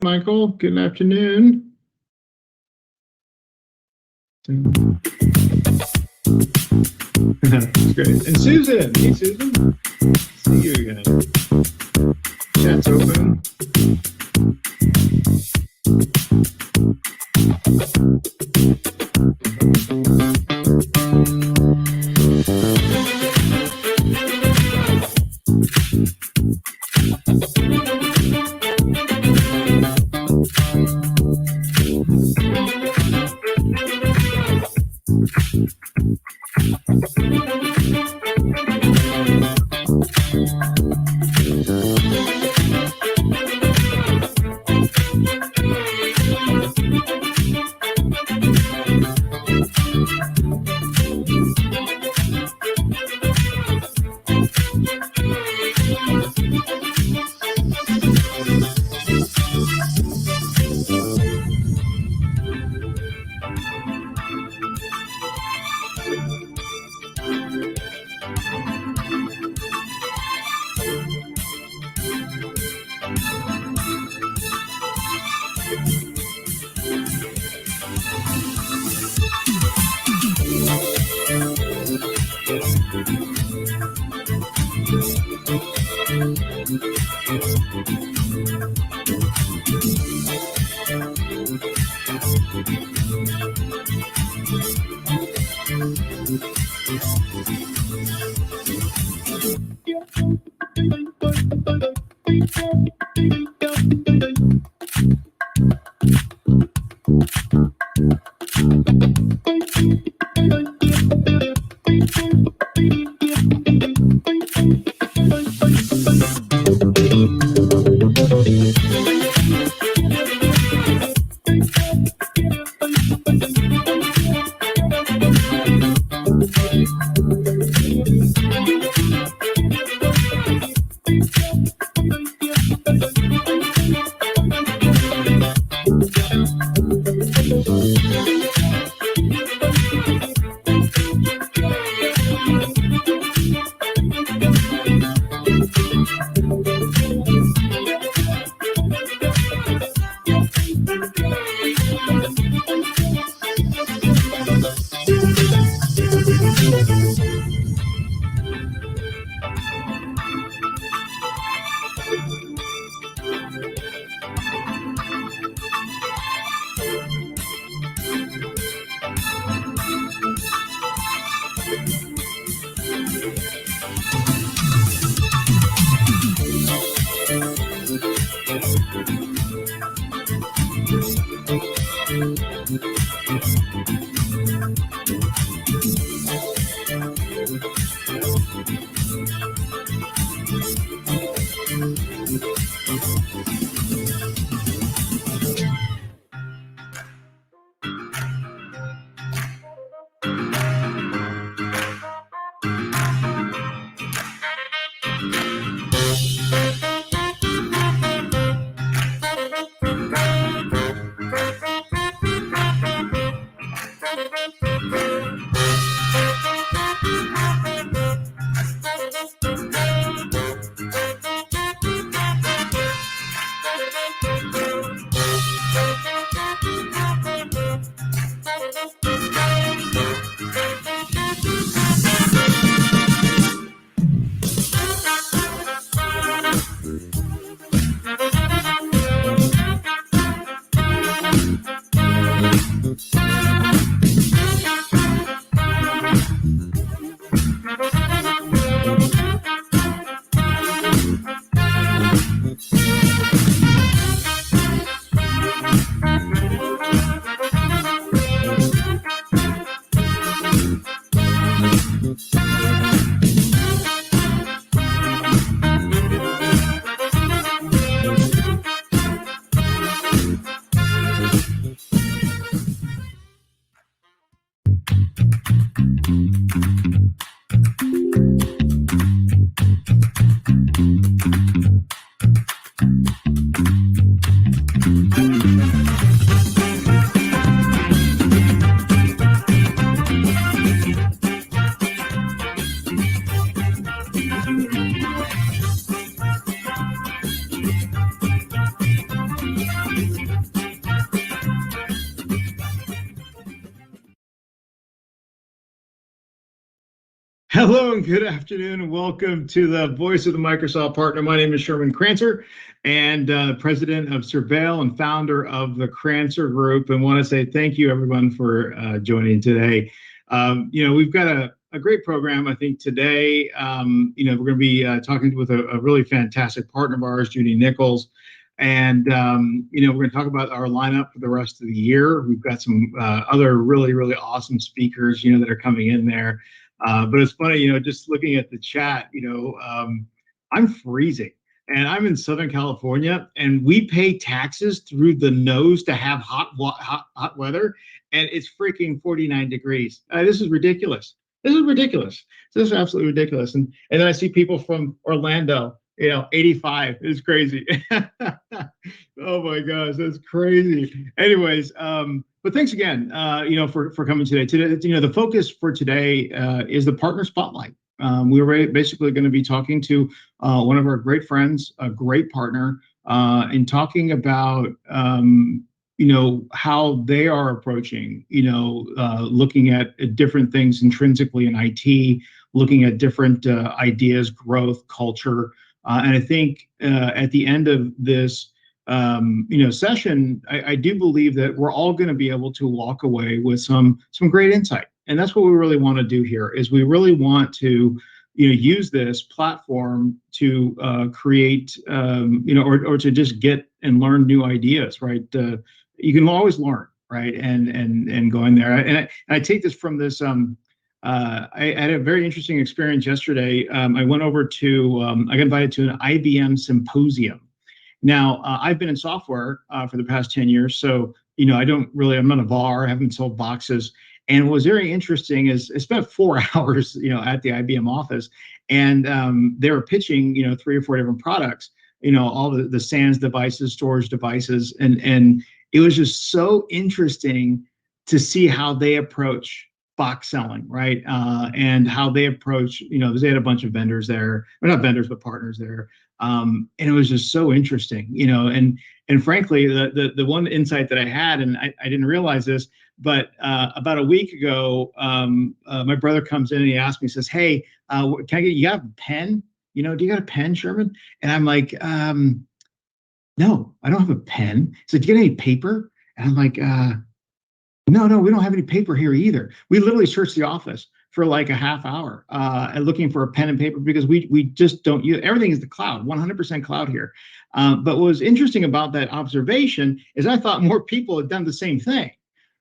Michael, good afternoon. That's great. And Susan, hey Susan, see you again. Chat's open. Hello and good afternoon, and welcome to the Voice of the Microsoft Partner. My name is Sherman Crancer, and president of Surveil and founder of the Crancer Group. And want to say thank you, everyone, for joining today. We've got a great program, I think, today. We're going to be talking with a really fantastic partner of ours, Judy Nichols. And we're going to talk about our lineup for the rest of the year. We've got some other really, really awesome speakers, that are coming in there. But it's funny, just looking at the chat, I'm freezing and I'm in Southern California and we pay taxes through the nose to have hot weather. And it's freaking 49 degrees. This is ridiculous. This is ridiculous. This is absolutely ridiculous. And then I see people from Orlando, 85 is crazy. Oh my gosh, that's crazy. Anyways, but thanks again, for coming today. Today, the focus for today is the partner spotlight. We're basically going to be talking to one of our great friends, a great partner, in talking about how they are approaching, looking at different things intrinsically in IT, looking at different ideas, growth, culture, and I think at the end of this session, I do believe that we're all going to be able to walk away with some great insight. And that's what we really want to do here is we really want to, use this platform to create, or to just get and learn new ideas, right? You can always learn, right? And go in there. And I take this from this, I had a very interesting experience yesterday. I went over to, I got invited to an IBM symposium. Now, I've been in software for the past 10 years, so, I'm not a VAR, I haven't sold boxes. And what was very interesting is I spent 4 hours, at the IBM office, and they were pitching, 3 or 4 different products, all the SANS devices, storage devices, and it was just so interesting to see how they approach box selling, right? And how they approach, they had a bunch of vendors there, or not vendors, but partners there. And it was just so interesting, and frankly, the one insight that I had, and I didn't realize this, but about a week ago, my brother comes in and he asks me, he says, "Hey, you have a pen? Do you got a pen, Sherman?" And I'm like, "No, I don't have a pen." He said, "Do you get any paper?" And I'm like, No, we don't have any paper here either. We literally searched the office for like a half hour and looking for a pen and paper because we just don't use everything is the cloud, 100% cloud here. But what was interesting about that observation is I thought more people had done the same thing,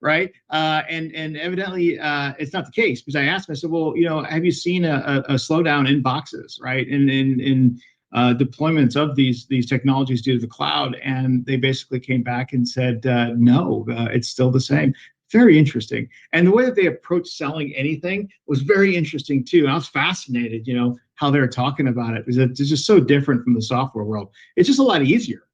right? And evidently it's not the case because I asked him, I said, well, have you seen a slowdown in boxes, right? In deployments of these technologies due to the cloud, and they basically came back and said, no, it's still the same. Very interesting. And the way that they approach selling anything was very interesting too. And I was fascinated, how they're talking about it, because it's just so different from the software world. It's just a lot easier,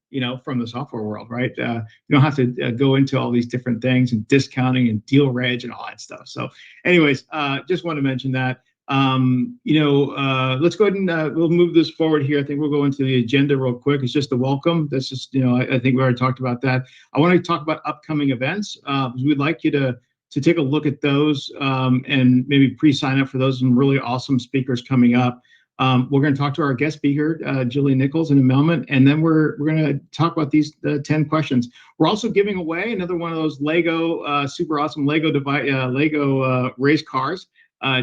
from the software world, right? You don't have to go into all these different things and discounting and deal reg and all that stuff. So anyways, just want to mention that. Let's go ahead and we'll move this forward here. I think we'll go into the agenda real quick. It's just a welcome. That's just, I think we already talked about that. I want to talk about upcoming events. We'd like you to take a look at those and maybe pre-sign up for those and really awesome speakers coming up. We're going to talk to our guest speaker, Judy Nichols, in a moment, and then we're going to talk about these 10 questions. We're also giving away another one of those Lego, super awesome Lego race cars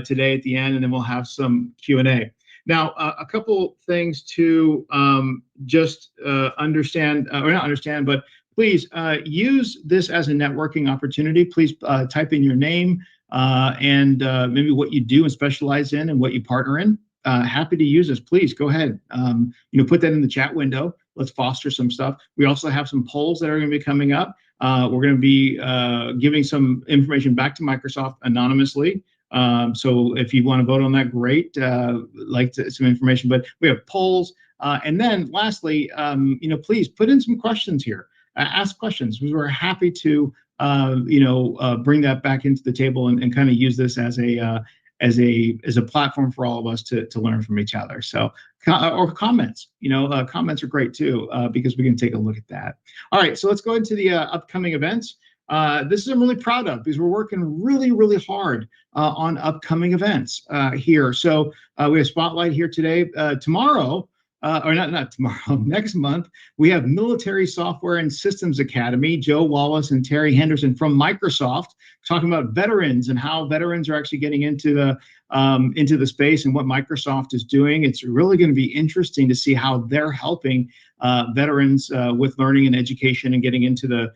today at the end, and then we'll have some Q&A. Now, a couple things to just understand, or not understand, but please use this as a networking opportunity. Please type in your name and maybe what you do and specialize in and what you partner in. Happy to use this. Please go ahead. Put that in the chat window. Let's foster some stuff. We also have some polls that are going to be coming up. We're going to be giving some information back to Microsoft anonymously. So if you want to vote on that, great. Some information, but we have polls. And then lastly, please put in some questions here. Ask questions. We're happy to, bring that back into the table and kind of use this as a platform for all of us to learn from each other. So, or comments, comments are great too, because we can take a look at that. All right, so let's go into the upcoming events. this is I'm really proud of because we're working really, really hard on upcoming events here. So we have Spotlight here today. Tomorrow, or not tomorrow, next month, we have Military Software and Systems Academy, Joe Wallace and Terry Henderson from Microsoft, talking about veterans and how veterans are actually getting into the space and what Microsoft is doing. It's really going to be interesting to see how they're helping veterans with learning and education and getting into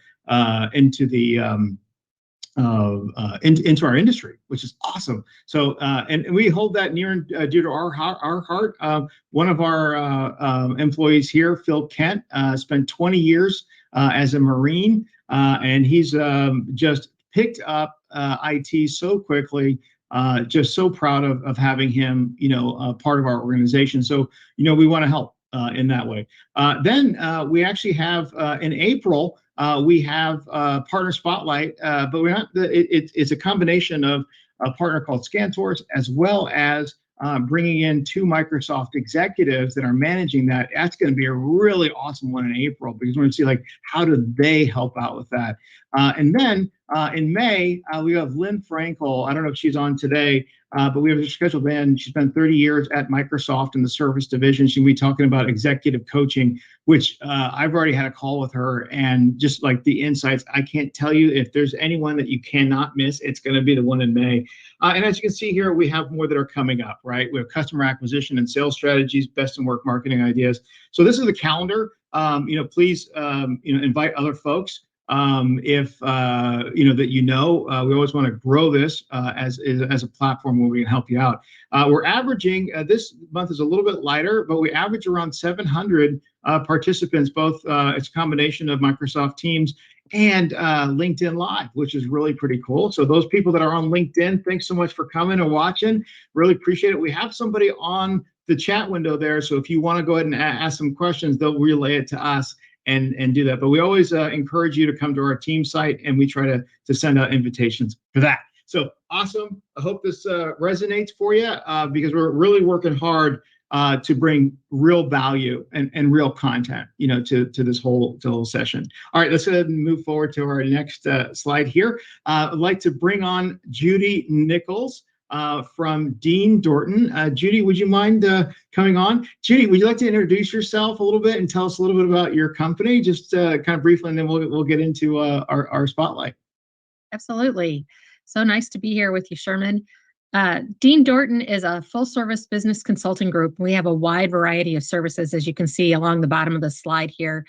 our industry, which is awesome. So, and we hold that near and dear to our heart. One of our employees here, Phil Kent, spent 20 years as a Marine, and he's just picked up IT so quickly. Just so proud of having him, part of our organization. So, we want to help in that way. Then we actually have in April, we have Partner Spotlight, but we're not. It's a combination of a partner called Scantors, as well as bringing in 2 Microsoft executives that are managing that. That's going to be a really awesome one in April because we're going to see how do they help out with that. And then in May, we have Lynn Frankel. I don't know if she's on today, but we have her scheduled in. She's been 30 years at Microsoft in the service division. She'll be talking about executive coaching, which I've already had a call with her, and just like the insights, I can't tell you if there's anyone that you cannot miss, it's going to be the one in May. And as you can see here, we have more that are coming up, right? We have customer acquisition and sales strategies, best in work marketing ideas. So this is the calendar. Please, invite other folks. If that we always want to grow this as a platform where we can help you out. We're averaging this month is a little bit lighter, but we average around 700 participants. Both it's a combination of Microsoft Teams and LinkedIn Live, which is really pretty cool. So those people that are on LinkedIn, thanks so much for coming and watching. Really appreciate it. We have somebody on the chat window there, so if you want to go ahead and ask some questions, they'll relay it to us. And do that. But we always encourage you to come to our team site, and we try to send out invitations for that. So awesome. I hope this resonates for you because we're really working hard to bring real value and real content, to this whole session. All right, let's go ahead and move forward to our next slide here. I'd like to bring on Judy Nichols from Dean Dorton. Judy, would you mind coming on? Judy, would you like to introduce yourself a little bit and tell us a little bit about your company, just kind of briefly, and then we'll get into our spotlight. Absolutely. So nice to be here with you, Sherman. Dean Dorton is a full-service business consulting group. We have a wide variety of services, as you can see along the bottom of the slide here.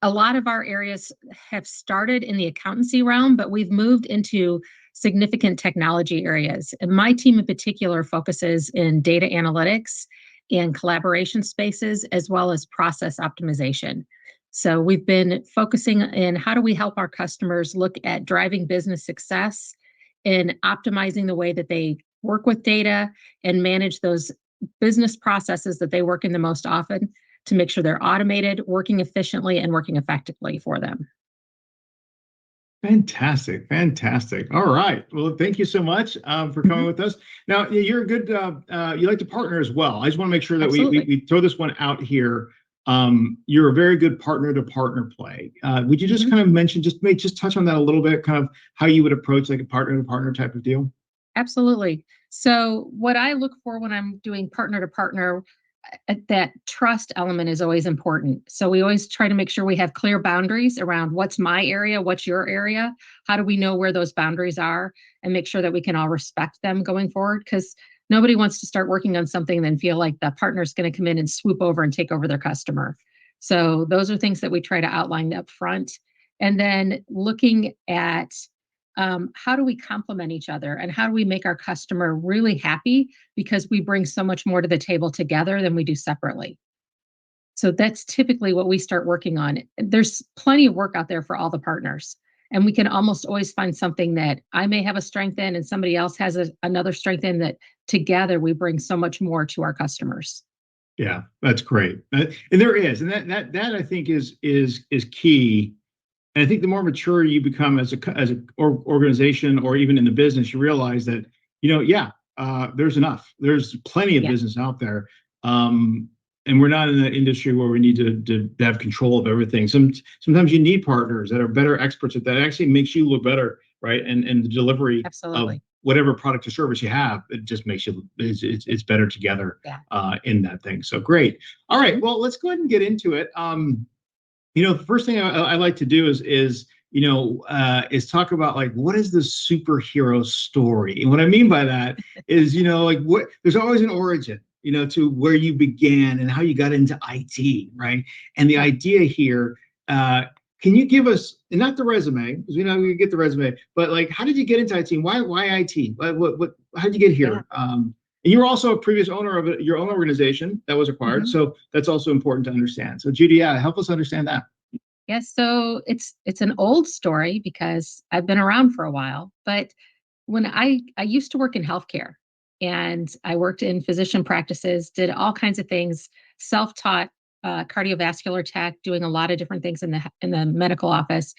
A lot of our areas have started in the accountancy realm, but we've moved into significant technology areas. And my team in particular focuses in data analytics and collaboration spaces, as well as process optimization. So we've been focusing in how do we help our customers look at driving business success and optimizing the way that they work with data and manage those business processes that they work in the most often to make sure they're automated, working efficiently, and working effectively for them. Fantastic. All right. Well, thank you so much for coming with us. Now, you're a good, you like to partner as well. I just want to make sure that we throw this one out here. You're a very good partner to partner play. Would you just kind of mention, just touch on that a little bit, kind of how you would approach like a partner to partner type of deal? Absolutely. So what I look for when I'm doing partner to partner, that trust element is always important. So we always try to make sure we have clear boundaries around what's my area, what's your area, how do we know where those boundaries are, and make sure that we can all respect them going forward, because nobody wants to start working on something and then feel like the partner's going to come in and swoop over and take over their customer. So those are things that we try to outline up front. And then looking at how do we complement each other and how do we make our customer really happy, because we bring so much more to the table together than we do separately. So that's typically what we start working on. There's plenty of work out there for all the partners, and we can almost always find something that I may have a strength in and somebody else has another strength in, that together we bring so much more to our customers. Yeah, that's great. And there is, and that I think is key. And I think the more mature you become as a organization, or even in the business, you realize that, there's enough. There's plenty of business out there. and we're not in an industry where we need to have control of everything. Sometimes you need partners that are better experts at that. It actually makes you look better, right? And the delivery of Absolutely. whatever product or service you have, it just makes you it's better together Yeah. in that thing. So great. All right, Mhm. well, let's go ahead and get into it. The first thing I like to do is talk about like what is the superhero story, and what I mean by that is like what there's always an origin to where you began and how you got into IT, right? And the Yeah. idea here, can you give us, and not the resume, because you get the resume, but like how did you get into IT? Why IT? What how did you get Yeah. here? And you were also a previous owner of your own organization that was acquired, Mhm. so that's also important to understand. So Judy, yeah, help us understand that. Yes, so it's an old story because I've been around for a while, but when I used to work in healthcare, and I worked in physician practices, did all kinds of things, self-taught cardiovascular tech, doing a lot of different things in the medical office.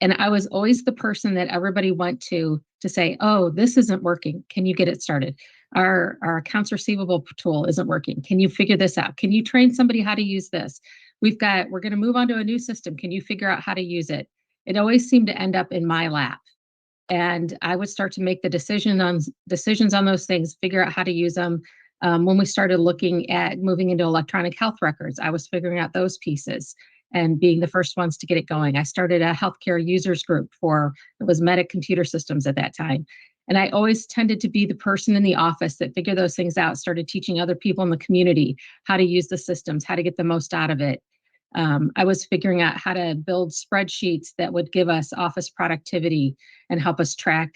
And I was always the person that everybody went to say, "Oh, this isn't working. Can you get it started? Our accounts receivable tool isn't working. Can you figure this out? Can you train somebody how to use this? We're going to move on to a new system. Can you figure out how to use it?" It always seemed to end up in my lap. And I would start to make the decisions on those things, figure out how to use them. When we started looking at moving into electronic health records, I was figuring out those pieces and being the first ones to get it going. I started a healthcare users group for it was Medic Computer Systems at that time. And I always tended to be the person in the office that figured those things out, started teaching other people in the community how to use the systems, how to get the most out of it. I was figuring out how to build spreadsheets that would give us office productivity and help us track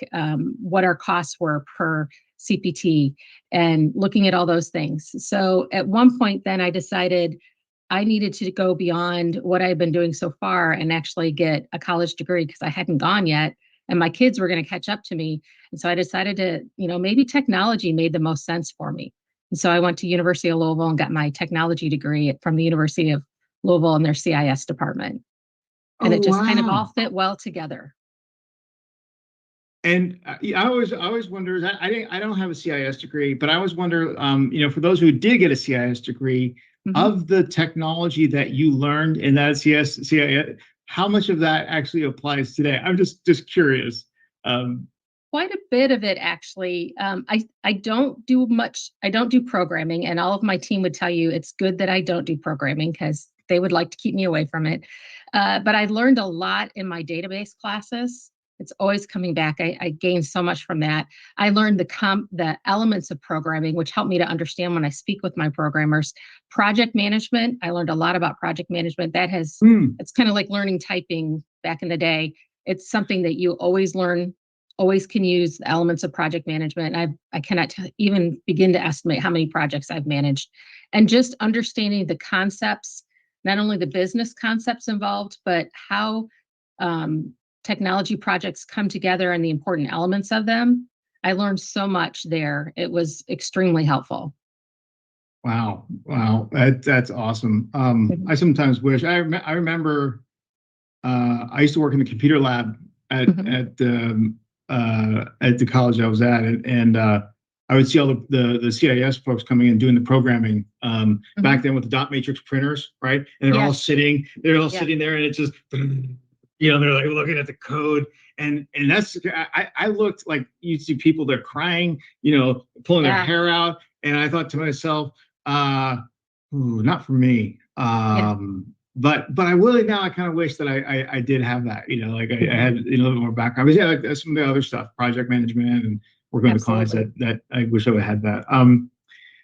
what our costs were per CPT and looking at all those things. So at one point, then I decided I needed to go beyond what I had been doing so far and actually get a college degree because I hadn't gone yet. And my kids were going to catch up to me. And so I decided to, maybe technology made the most sense for me. And so I went to University of Louisville and got my technology degree from the University of Louisville in their CIS department. And Oh, it just kind of all wow. fit well together. And I always wonder. I don't have a CIS degree, but I always wonder. For those who did get a CIS degree, Mhm. of the technology that you learned in that CIS, how much of that actually applies today? I'm just curious. Um, Quite a bit of it, actually. I don't do much. I don't do programming, and all of my team would tell you it's good that I don't do programming because they would like to keep me away from it. But I learned a lot in my database classes. It's always coming back. I gained so much from that. I learned the elements of programming, which helped me to understand when I speak with my programmers. Project management. I learned a lot about project management. hmm. It's kind of like learning typing back in the day. It's something that you always learn, always can use elements of project management. I cannot even begin to estimate how many projects I've managed. And just understanding the concepts, not only the business concepts involved, but how technology projects come together and the important elements of them. I learned so much there. It was extremely helpful. Wow, that's awesome. Mhm. I sometimes wish I remember I used to work in the computer lab at Mhm. at the college I was at, and I would see all the CIS folks coming in doing the programming back Mhm. then with the dot matrix printers, right? And Yes. they're all Yeah. sitting there, and it's just they're like looking at the code, and that's I looked like you'd see people they're crying, pulling their Yeah. hair out, and I thought to myself, ooh, not for me. Yeah. But I really now I kind of wish that I did have that, like I Mhm. had a little bit more background. But yeah, like some of the other stuff, project management and working with the clients Absolutely. that I wish I would have had that.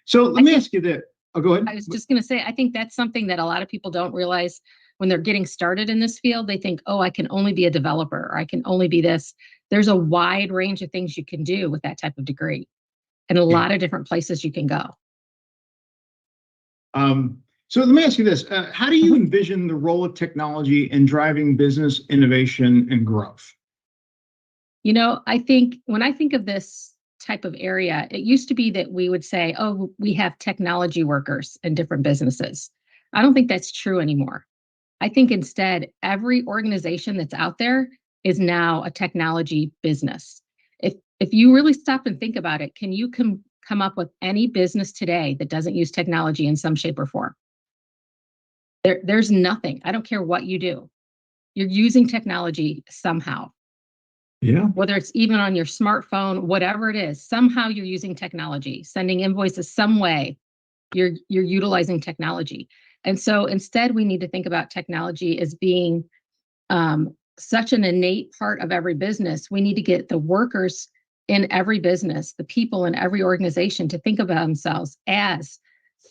So let I me think ask you that. Oh, go ahead. I was just going to say, I think that's something that a lot of people don't realize when they're getting started in this field. They think, oh, I can only be a developer or I can only be this. There's a wide range of things you can do with that type of degree and a Yeah. lot of different places you can go. So let me ask you this. How do you Mhm. envision the role of technology in driving business innovation and growth? I think when I think of this type of area, it used to be that we would say, oh, we have technology workers in different businesses. I don't think that's true anymore. I think instead, every organization that's out there is now a technology business. If you really stop and think about it, can you come up with any business today that doesn't use technology in some shape or form? There's nothing. I don't care what you do. You're using technology somehow. Yeah. Whether it's even on your smartphone, whatever it is, somehow you're using technology, sending invoices some way, you're utilizing technology. And so instead, we need to think about technology as being such an innate part of every business. We need to get the workers in every business, the people in every organization to think about themselves as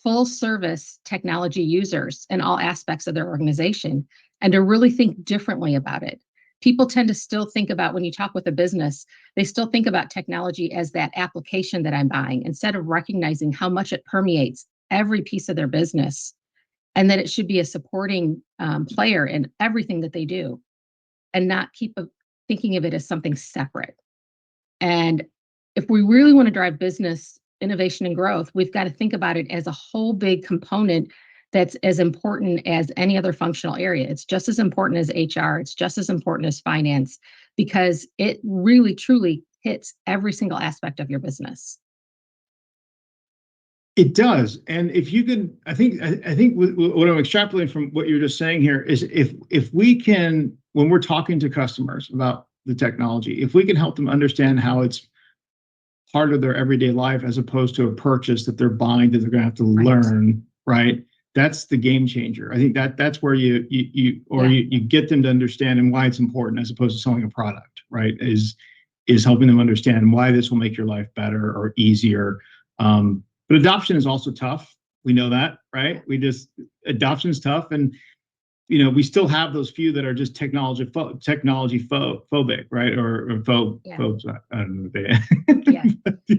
full service technology users in all aspects of their organization and to really think differently about it. People tend to still think about, when you talk with a business, they still think about technology as that application that I'm buying instead of recognizing how much it permeates every piece of their business and that it should be a supporting player in everything that they do and not thinking of it as something separate. And if we really want to drive business innovation and growth, we've got to think about it as a whole big component that's as important as any other functional area. It's just as important as HR. It's just as important as finance, because it really, truly hits every single aspect of your business. It does. And if you can, I think what I'm extrapolating from what you're just saying here is if we can, when we're talking to customers about the technology, if we can help them understand how it's part of their everyday life as opposed to a purchase that they're buying that they're going to have to learn, right? That's the game changer. I think that's where you get them to understand and why it's important as opposed to selling a product, right? Is helping them understand why this will make your life better or easier. But adoption is also tough. We know that, right? Adoption is tough, and we still have those few that are just technology phobic, right? Or phobes. I don't know. Yeah.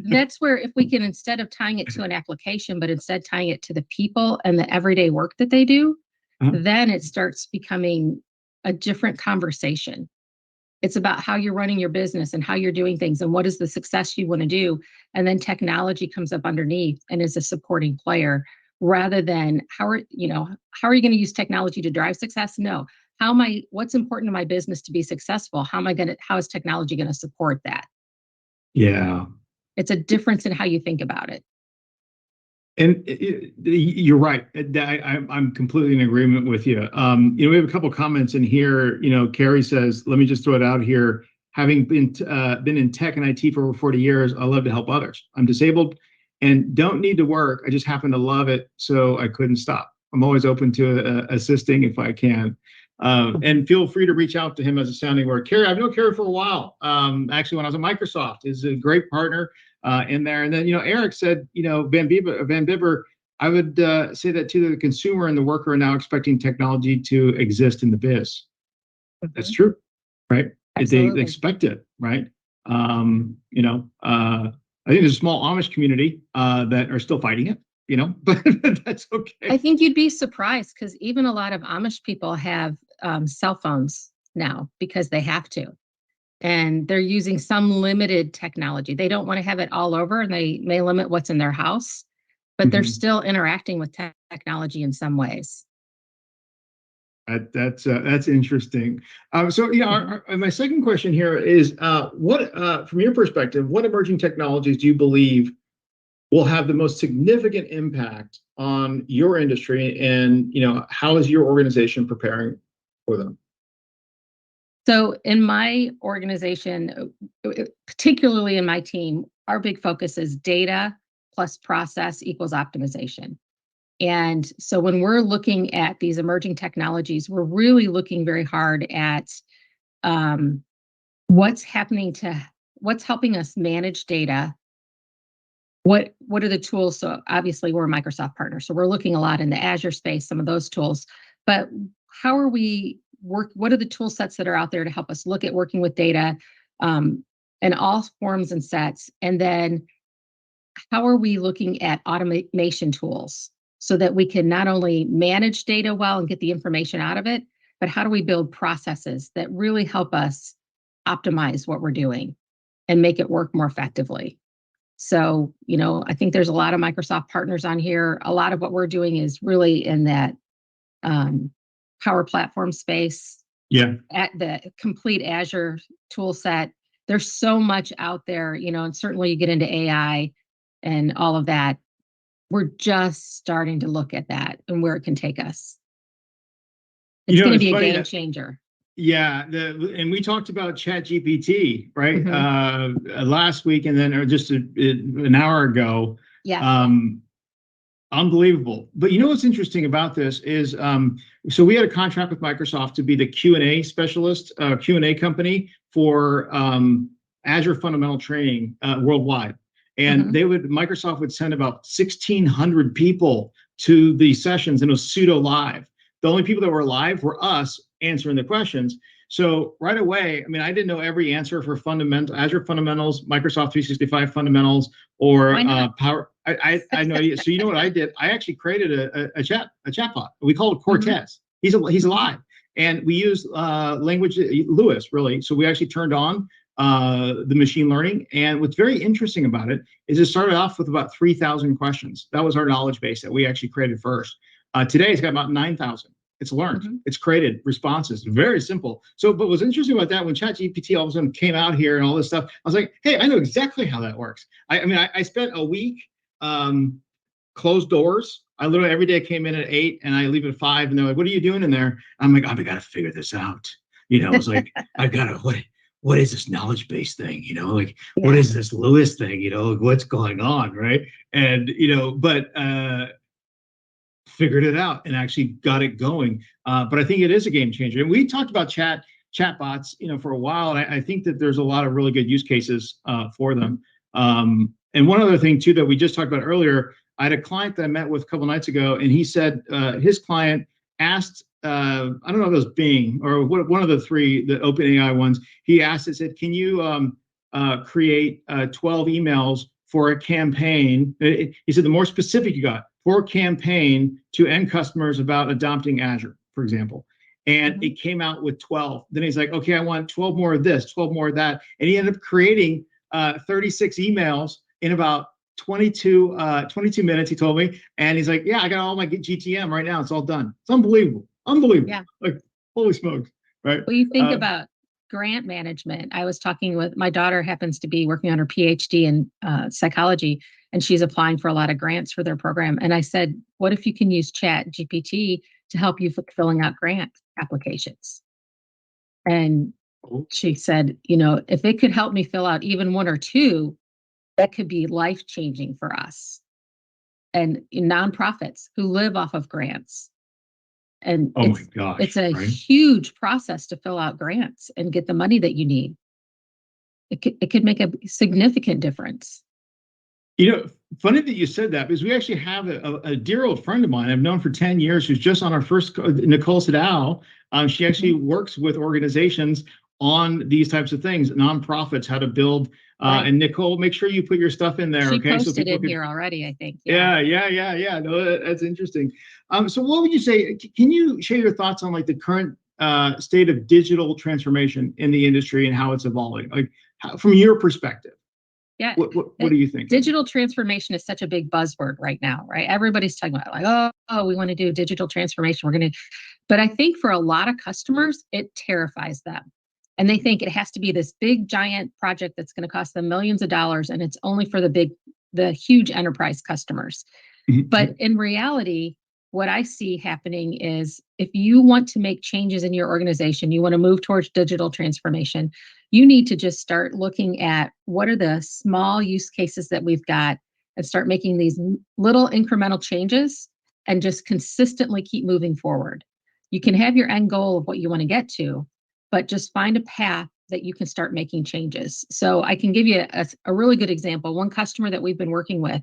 That's where, if we can, instead of tying it to an application, but instead tying it to the people and the everyday work that they do, then it starts becoming a different conversation. It's about how you're running your business and how you're doing things and what is the success you want to do. And then technology comes up underneath and is a supporting player, rather than how are you going to use technology to drive success? No. What's important to my business to be successful? How is technology going to support that? Yeah. It's a difference in how you think about it. And you're right. I'm completely in agreement with you. We have a couple comments in here. Carrie says, let me just throw it out here. Having been in tech and IT for over 40 years, I love to help others. I'm disabled and don't need to work. I just happen to love it, so I couldn't stop. I'm always open to assisting if I can. And feel free to reach out to him as a sounding board. Carrie, I've known Carrie for a while. Actually, when I was at Microsoft, is a great partner in there. And then, Eric said, Van Bibber, I would say that too, the consumer and the worker are now expecting technology to exist in the biz. Mm-hmm. That's true, right? They expect it, right? I think there's a small Amish community that are still fighting it, but that's okay. I think you'd be surprised because even a lot of Amish people have cell phones now because they have to. And they're using some limited technology. They don't want to have it all over, and they may limit what's in their house, but they're still interacting with technology in some ways. That's interesting. So my second question here is, what from your perspective, what emerging technologies do you believe will have the most significant impact on your industry, and how is your organization preparing for them? So in my organization, particularly in my team, our big focus is data plus process equals optimization. And so when we're looking at these emerging technologies, we're really looking very hard at what's helping us manage data. What are the tools? So obviously we're a Microsoft partner, so we're looking a lot in the Azure space, some of those tools. But how are we what are the tool sets that are out there to help us look at working with data in all forms and sets? And then how are we looking at automation tools so that we can not only manage data well and get the information out of it, but how do we build processes that really help us optimize what we're doing and make it work more effectively? So, I think there's a lot of Microsoft partners on here. A lot of what we're doing is really in that Power Platform space. Yeah. At the complete Azure tool set. There's so much out there, and certainly you get into AI and all of that. We're just starting to look at that and where it can take us. It's going to It's be a funny game that, changer. yeah, and we talked about Chat GPT, right? Mm-hmm. Last week, and then or just an hour ago. Yes. Um, Unbelievable. But what's interesting about this is, so we had a contract with Microsoft to be the Q&A specialist, Q&A company for Azure fundamental training worldwide. And Mm-hmm. Microsoft would send about 1,600 people to the sessions, and it was pseudo live. The only people that were live were us answering the questions. So right away, I mean, I didn't know every answer for Azure fundamentals, Microsoft 365 fundamentals, or Power. I know. So you know what I did? I actually created a chatbot. We call it Cortez. He's alive, and we use language Lewis really. So we actually turned on the machine learning. And what's very interesting about it is it started off with about 3,000 questions. That was our knowledge base that we actually created first. Today it's got about 9,000. It's learned. It's created responses. Very simple. So, but what's interesting about that, when ChatGPT all of a sudden came out here and all this stuff, I was like, hey, I know exactly how that works. I mean, I spent a week closed doors. I literally every day came in at 8 and I leave at 5, and they're like, what are you doing in there? I'm like, I've got to figure this out. It's like, I've got to, what is this knowledge base thing? Like, what is this Lewis thing? What's going on, right? And but figured it out and actually got it going. But I think it is a game changer. And we talked about chatbots, for a while, and I think that there's a lot of really good use cases for them. And one other thing too that we just talked about earlier, I had a client that I met with a couple of nights ago, and he said his client asked, I don't know if it was Bing or one of the three, the OpenAI ones. He asked, it said, can you create 12 emails for a campaign? He said, the more specific you got, for a campaign to end customers about adopting Azure, for example. And it came out with 12. Then he's like, okay, I want 12 more of this, 12 more of that. And he ended up creating 36 emails in about 22 minutes, he told me. And he's like, yeah, I got all my GTM right now. It's all done. It's unbelievable. Unbelievable. Yeah. Like, holy smokes. Right. Well, you think about grant management. I was talking with my daughter, happens to be working on her PhD in psychology, and she's applying for a lot of grants for their program. And I said, what if you can use Chat GPT to help you filling out grant applications? And she said, if it could help me fill out even one or two, that could be life-changing for us. And nonprofits who live off of grants. And my gosh, it's a huge process to fill out grants and get the money that you need. It could make a significant difference. Funny that you said that, because we actually have a dear old friend of mine I've known for 10 years who's just on our first, Nicole Sadao. She actually works with organizations on these types of things, nonprofits, how to build. And Nicole, make sure you put your stuff in there. She okay, posted so people in here already, I think. Yeah. No, that's interesting. So what would you say? Can you share your thoughts on like the current state of digital transformation in the industry and how it's evolving, like from your perspective? Yeah. What do you think? Digital transformation is such a big buzzword right now, right? Everybody's talking about like, oh, we want to do digital transformation. But I think for a lot of customers, it terrifies them. And they think it has to be this big, giant project that's going to cost them millions of dollars. And it's only for the huge enterprise customers. But in reality, what I see happening is if you want to make changes in your organization, you want to move towards digital transformation, you need to just start looking at what are the small use cases that we've got and start making these little incremental changes and just consistently keep moving forward. You can have your end goal of what you want to get to, but just find a path that you can start making changes. So I can give you a really good example. One customer that we've been working with,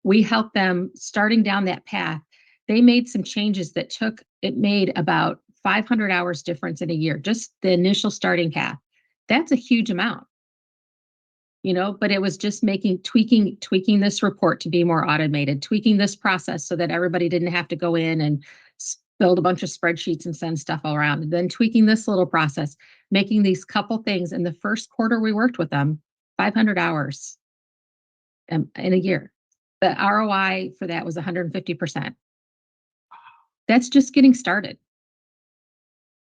we helped them starting down that path. They made some changes that made about 500 hours difference in a year, just the initial starting path. That's a huge amount, but it was just tweaking this report to be more automated, tweaking this process so that everybody didn't have to go in and build a bunch of spreadsheets and send stuff all around, and then tweaking this little process, making these couple things. In the first quarter we worked with them, 500 hours in a year. The ROI for that was 150%. That's just getting started.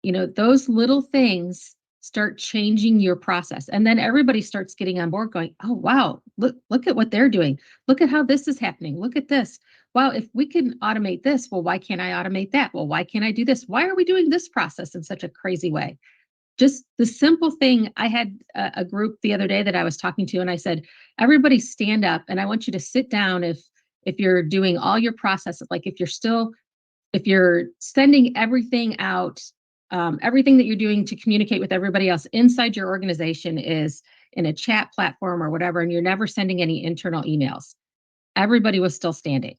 Those little things start changing your process. And then everybody starts getting on board going, oh, wow, look at what they're doing. Look at how this is happening. Look at this. well, if we can automate this, well, why can't I automate that? Well, why can't I do this? Why are we doing this process in such a crazy way? Just the simple thing. I had a group the other day that I was talking to, and I said, everybody stand up, and I want you to sit down if you're doing all your processes, like if you're sending everything out, everything that you're doing to communicate with everybody else inside your organization is in a chat platform or whatever, and you're never sending any internal emails. Everybody was still standing.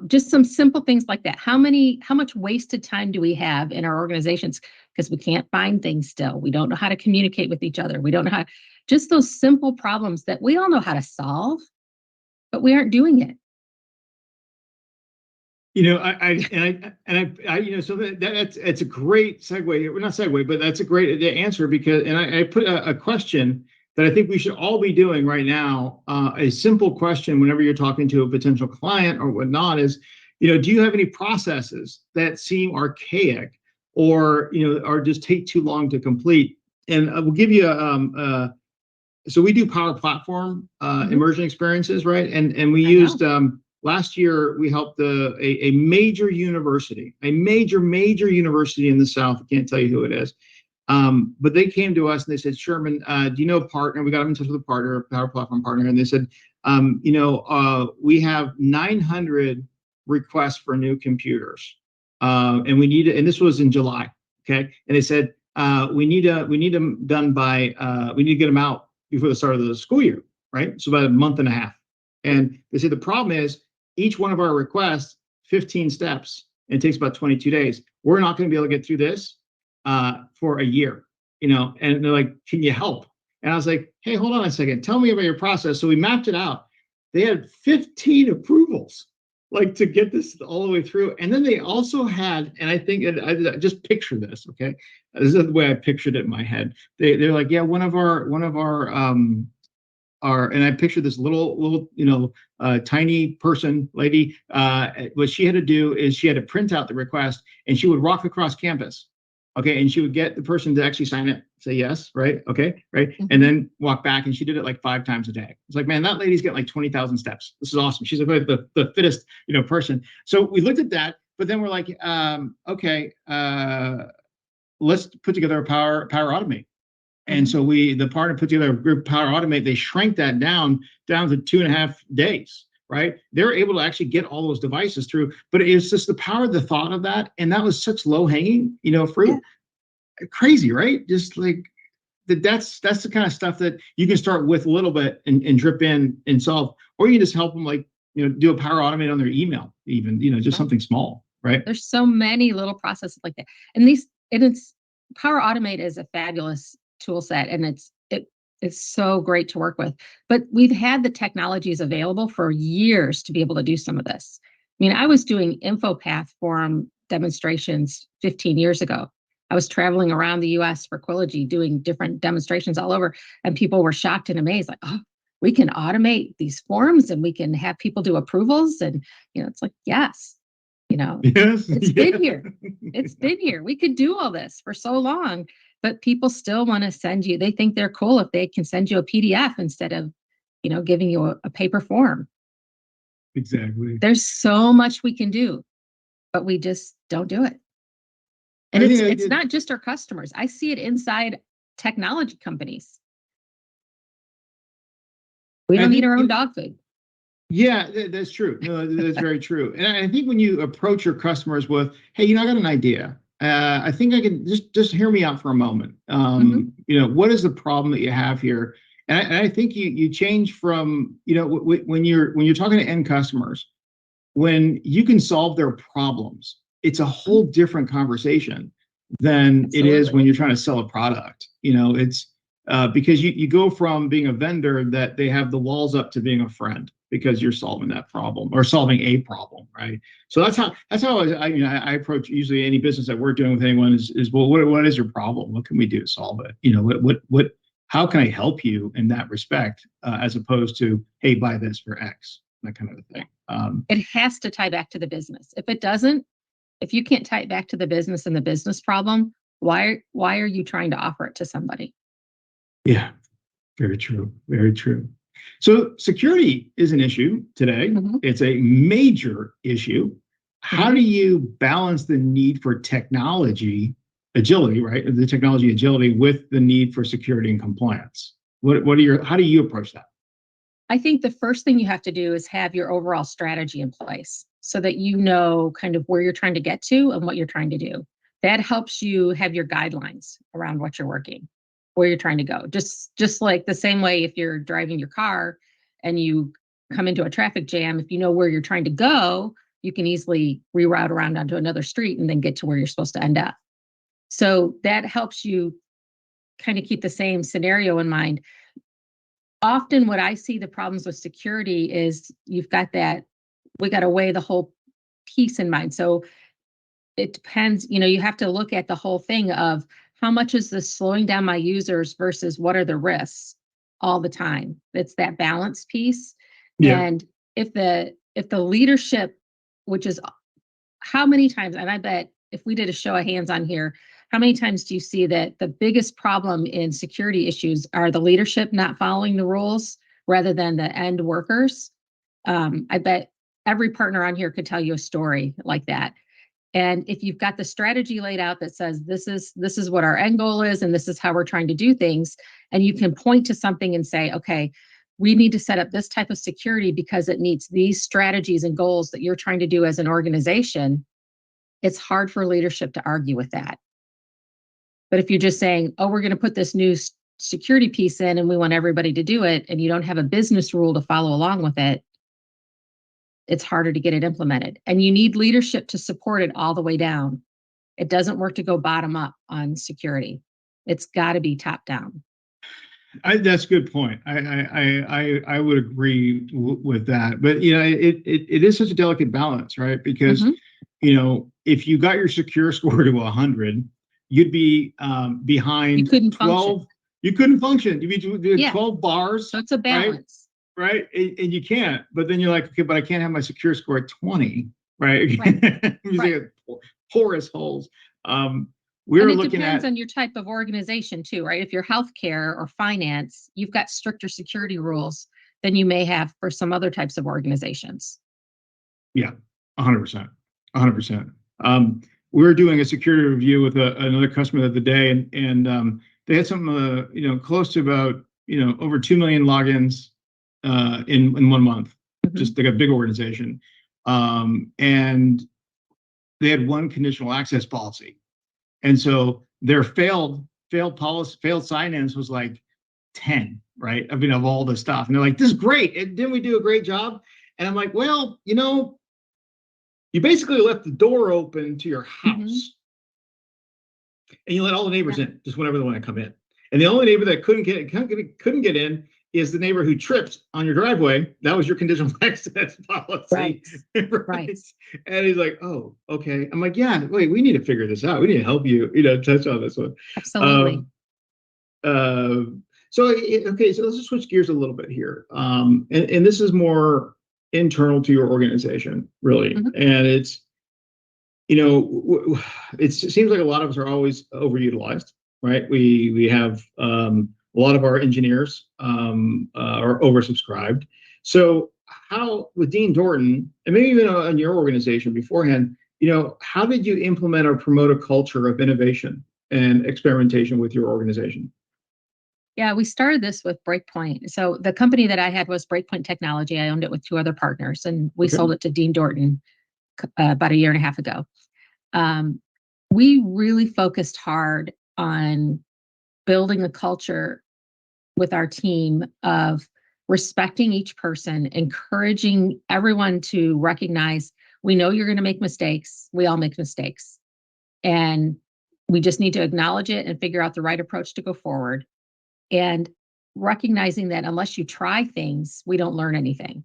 Just some simple things like that. How much wasted time do we have in our organizations because we can't find things still? We don't know how to communicate with each other. We don't know how, just those simple problems that we all know how to solve, but we aren't doing it. So it's a great segue. Well, not segue, but that's a great answer because, and I put a question that I think we should all be doing right now. A simple question whenever you're talking to a potential client or whatnot is, do you have any processes that seem archaic or, or just take too long to complete? And we'll give you so we do Power Platform immersion experiences, right? And we used last year we helped a major university, a major university in the South. I can't tell you who it is. But they came to us and they said, Sherman, do you know a partner? We got them in touch with a partner, a Power Platform partner, and they said, we have 900 requests for new computers, and we need it. And this was in July, okay? And they said, we need them done by, we need to get them out before the start of the school year, right? So about a month and a half. And they said the problem is each one of our requests, 15 steps, and it takes about 22 days. We're not going to be able to get through this for a year, and they're like, can you help? And I was like, hey, hold on a second. Tell me about your process. So we mapped it out. They had 15 approvals, like to get this all the way through. And then they also had, and I think, I just picture this, okay? This is the way I pictured it in my head. They're like, yeah, one of our, and I pictured this little, tiny person, lady. What she had to do is she had to print out the request and she would walk across campus. Okay. And she would get the person to actually sign it, say yes, right? Okay. Right. Mm-hmm. And then walk back. And she did it like 5 times a day. It's like, man, that lady's getting like 20,000 steps. This is awesome. She's like the fittest, person. So we looked at that, but then we're like, okay, let's put together a Power Automate. And so the partner put together a group, Power Automate. They shrank that down to 2.5 days, right? They're able to actually get all those devices through, but it's just the power of the thought of that. And that was such low hanging, fruit. Yeah. Crazy, right? Just like that's the kind of stuff that you can start with a little bit and drip in and solve, or you can just help them do a Power Automate on their email, even, just something small, right? There's so many little processes like that. And it's Power Automate is a fabulous tool set, and it's so great to work with. But we've had the technologies available for years to be able to do some of this. I mean, I was doing InfoPath forum demonstrations 15 years ago. I was traveling around the US for Quillogy doing different demonstrations all over, and people were shocked and amazed, like, oh, we can automate these forms and we can have people do approvals. And it's like, yes. It's been here. It's been here. We could do all this for so long. But people still want to send you, they think they're cool if they can send you a PDF instead of, giving you a paper form. Exactly. There's so much we can do, but we just don't do it. And it's not just our customers. I see it inside technology companies. We don't eat our own dog food. Yeah, that's true. No, that's very true. And I think when you approach your customers with, hey, I got an idea. I think I can just hear me out for a moment. What is the problem that you have here? And I think you change from, when you're talking to end customers, when you can solve their problems, it's a whole different conversation than Absolutely. It is when you're trying to sell a product. It's because you go from being a vendor that they have the walls up to being a friend because you're solving that problem or solving a problem, right? So that's how I approach usually any business that we're doing with anyone is well, what is your problem? What can we do to solve it? How can I help you in that respect, as opposed to, hey, buy this for X, that kind of a thing. It has to tie back to the business. If it doesn't, if you can't tie it back to the business and the business problem, why are you trying to offer it to somebody? Yeah, very true. Very true. So security is an issue today. It's a major issue. How do you balance the need for technology agility, right? The technology agility with the need for security and compliance. How do you approach that? I think the first thing you have to do is have your overall strategy in place so that you know kind of where you're trying to get to and what you're trying to do. That helps you have your guidelines around what you're working, where you're trying to go. Just like the same way if you're driving your car and you come into a traffic jam, if you know where you're trying to go, you can easily reroute around onto another street and then get to where you're supposed to end up. So that helps you kind of keep the same scenario in mind. Often what I see the problems with security is you've got that, we got to weigh the whole piece in mind. So it depends, you have to look at the whole thing of how much is this slowing down my users versus what are the risks all the time. It's that balance piece. Yeah. And if the leadership, which is how many times, and I bet if we did a show of hands on here, how many times do you see that the biggest problem in security issues are the leadership not following the rules rather than the end workers? I bet every partner on here could tell you a story like that. And if you've got the strategy laid out that says this is what our end goal is and this is how we're trying to do things, and you can point to something and say, okay, we need to set up this type of security because it meets these strategies and goals that you're trying to do as an organization, it's hard for leadership to argue with that. But if you're just saying, oh, we're going to put this new security piece in and we want everybody to do it, and you don't have a business rule to follow along with it, it's harder to get it implemented. And you need leadership to support it all the way down. It doesn't work to go bottom up on security. It's got to be top down. That's a good point. I would agree with that. But it is such a delicate balance, right? Because if you got your secure score to 100, you'd be behind you couldn't 12. Function. You couldn't function. You'd be 12 bars. So it's a balance. Right. And you can't. But then you're like, okay, but I can't have my secure score at 20. Right. Right. Porous holes. It depends on your type of organization too, right? If you're healthcare or finance, you've got stricter security rules than you may have for some other types of organizations. Yeah, 100%. 100%. We were doing a security review with another customer the other day, and they had some, close to about, over 2 million logins in 1 month. Just like a big organization. And they had one conditional access policy. And so their failed sign-ins was like 10, right? I mean, of all the stuff. And they're like, this is great. Didn't we do a great job? And I'm like, well, you basically left the door open to your house. And you let all the neighbors in, just whenever they want to come in. And the only neighbor that couldn't get in is the neighbor who tripped on your driveway. That was your conditional access policy. Right. And he's like, oh, okay. I'm like, yeah, wait, we need to figure this out. We need to help you, touch on this one. Absolutely. So let's just switch gears a little bit here. And this is more internal to your organization, really. And it's, it seems like a lot of us are always overutilized, right? We have a lot of our engineers are oversubscribed. So how, with Dean Dorton, and maybe even in your organization beforehand, how did you implement or promote a culture of innovation and experimentation with your organization? Yeah, we started this with Breakpoint. So the company that I had was Breakpoint Technology. I owned it with 2 other partners, and we sold it to Dean Dorton about 1.5 years ago. We really focused hard on building a culture with our team of respecting each person, encouraging everyone to recognize, we know you're going to make mistakes. We all make mistakes. And we just need to acknowledge it and figure out the right approach to go forward. And recognizing that unless you try things, we don't learn anything.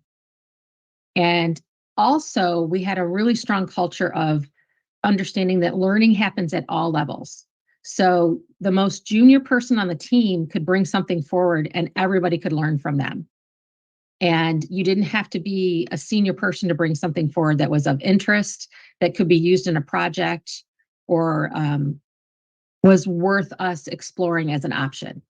And also, we had a really strong culture of understanding that learning happens at all levels. So the most junior person on the team could bring something forward and everybody could learn from them. And you didn't have to be a senior person to bring something forward that was of interest, that could be used in a project, or was worth us exploring as an option.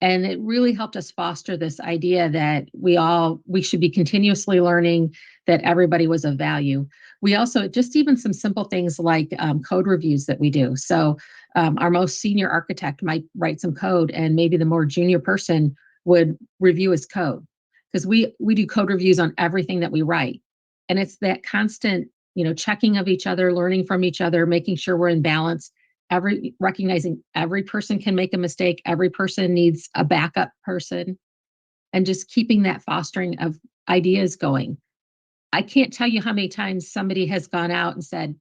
And it really helped us foster this idea that we should be continuously learning, that everybody was of value. We also, just even some simple things like code reviews that we do. So our most senior architect might write some code, and maybe the more junior person would review his code, because we do code reviews on everything that we write. And it's that constant, checking of each other, learning from each other, making sure we're in balance, recognizing every person can make a mistake, every person needs a backup person, and just keeping that fostering of ideas going. I can't tell you how many times somebody has gone out and said,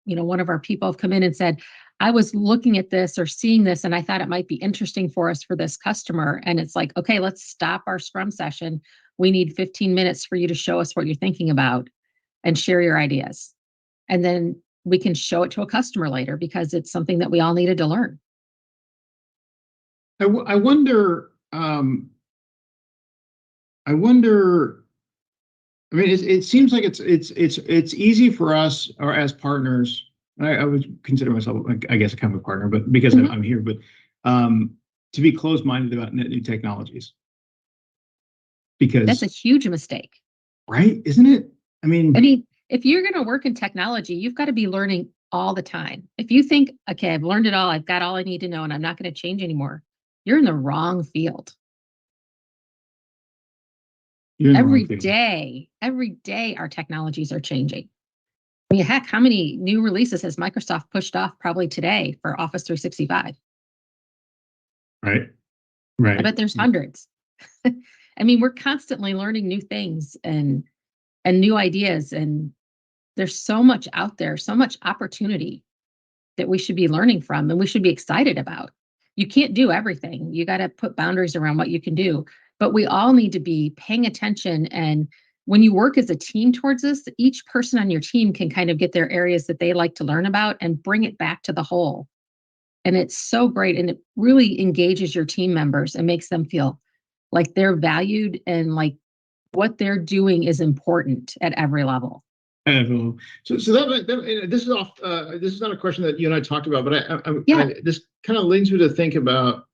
one of our people have come in and said, I was looking at this or seeing this, and I thought it might be interesting for us for this customer. And it's like, okay, let's stop our scrum session. We need 15 minutes for you to show us what you're thinking about and share your ideas. And then we can show it to a customer later, because it's something that we all needed to learn. I wonder. I mean, it seems like it's easy for us, or as partners. I would consider myself, I guess, a kind of a partner, but because I'm here, but to be closed-minded about new technologies, because that's a huge mistake, right? Isn't it? I mean, if you're going to work in technology, you've got to be learning all the time. If you think, okay, I've learned it all, I've got all I need to know, and I'm not going to change anymore, you're in the wrong field. Every day, our technologies are changing. I mean, heck, how many new releases has Microsoft pushed off probably today for Office 365? Right. I bet there's hundreds. I mean, we're constantly learning new things and new ideas, and there's so much out there, so much opportunity that we should be learning from, and we should be excited about. You can't do everything. You got to put boundaries around what you can do, but we all need to be paying attention. And when you work as a team towards this, each person on your team can kind of get their areas that they like to learn about and bring it back to the whole. And it's so great. And it really engages your team members and makes them feel like they're valued and like what they're doing is important at every level. So this is off. This is not a question that you and I talked about, but this kind of leads me to think about,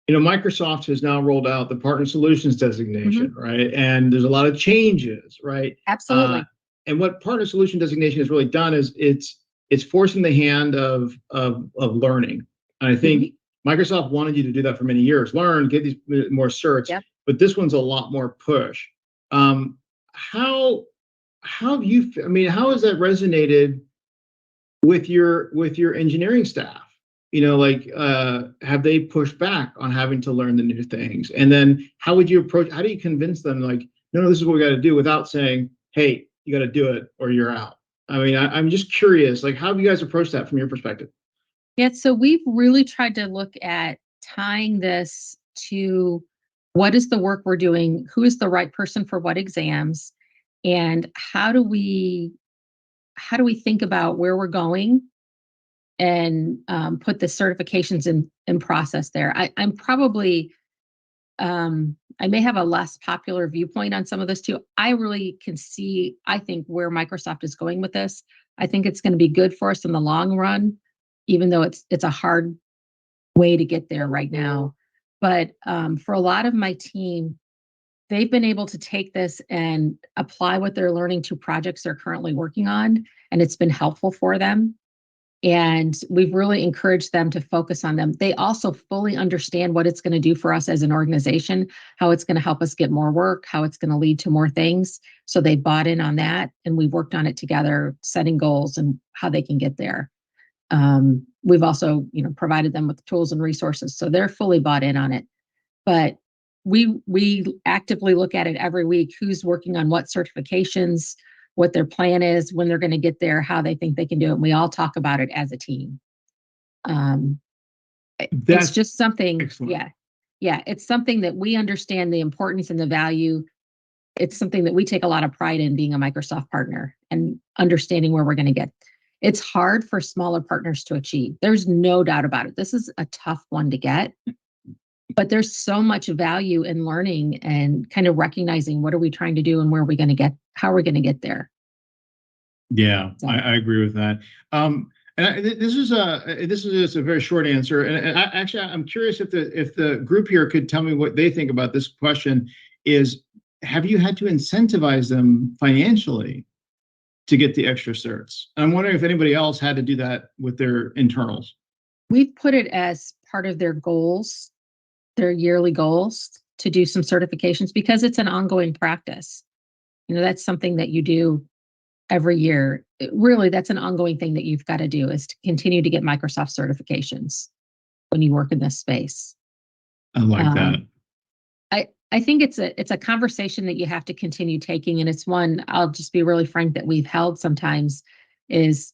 Microsoft has now rolled out the Partner Solutions designation, right? And there's a lot of changes, right? Absolutely. And what Partner Solution designation has really done is it's forcing the hand of learning. And I think Microsoft wanted you to do that for many years. Learn, get these more certs, but this one's a lot more push. How have you? I mean, how has that resonated with your engineering staff? Have they pushed back on having to learn the new things? And then how would you approach? How do you convince them, like, no, this is what we got to do, without saying, hey, you got to do it or you're out? I mean, I'm just curious, like, how have you guys approached that from your perspective? Yeah, so we've really tried to look at tying this to what is the work we're doing, who is the right person for what exams, and how do we think about where we're going and put the certifications in process there. I'm probably I may have a less popular viewpoint on some of this too. I really can see, I think, where Microsoft is going with this. I think it's going to be good for us in the long run, even though it's a hard way to get there right now. But for a lot of my team, they've been able to take this and apply what they're learning to projects they're currently working on, and it's been helpful for them. And we've really encouraged them to focus on them. They also fully understand what it's going to do for us as an organization, how it's going to help us get more work, how it's going to lead to more things. So they bought in on that, and we've worked on it together, setting goals and how they can get there. We've also, provided them with tools and resources, so they're fully bought in on it. But we actively look at it every week, who's working on what certifications, what their plan is, when they're going to get there, how they think they can do it. And we all talk about it as a team. It's just something, excellent. Yeah, it's something that we understand the importance and the value. It's something that we take a lot of pride in, being a Microsoft partner and understanding where we're going to get. It's hard for smaller partners to achieve. There's no doubt about it. This is a tough one to get. But there's so much value in learning and kind of recognizing what are we trying to do and where are we going to get, how are we going to get there. Yeah, so. I agree with that. This is just a very short answer, and actually, I'm curious if the group here could tell me what they think about this question. Is have you had to incentivize them financially to get the extra certs? I'm wondering if anybody else had to do that with their internals. We've put it as part of their goals, their yearly goals, to do some certifications because it's an ongoing practice. That's something that you do every year. Really, that's an ongoing thing that you've got to do, is to continue to get Microsoft certifications when you work in this space. I like that. I think it's a conversation that you have to continue taking, and it's one, I'll just be really frank, that we've held sometimes. Is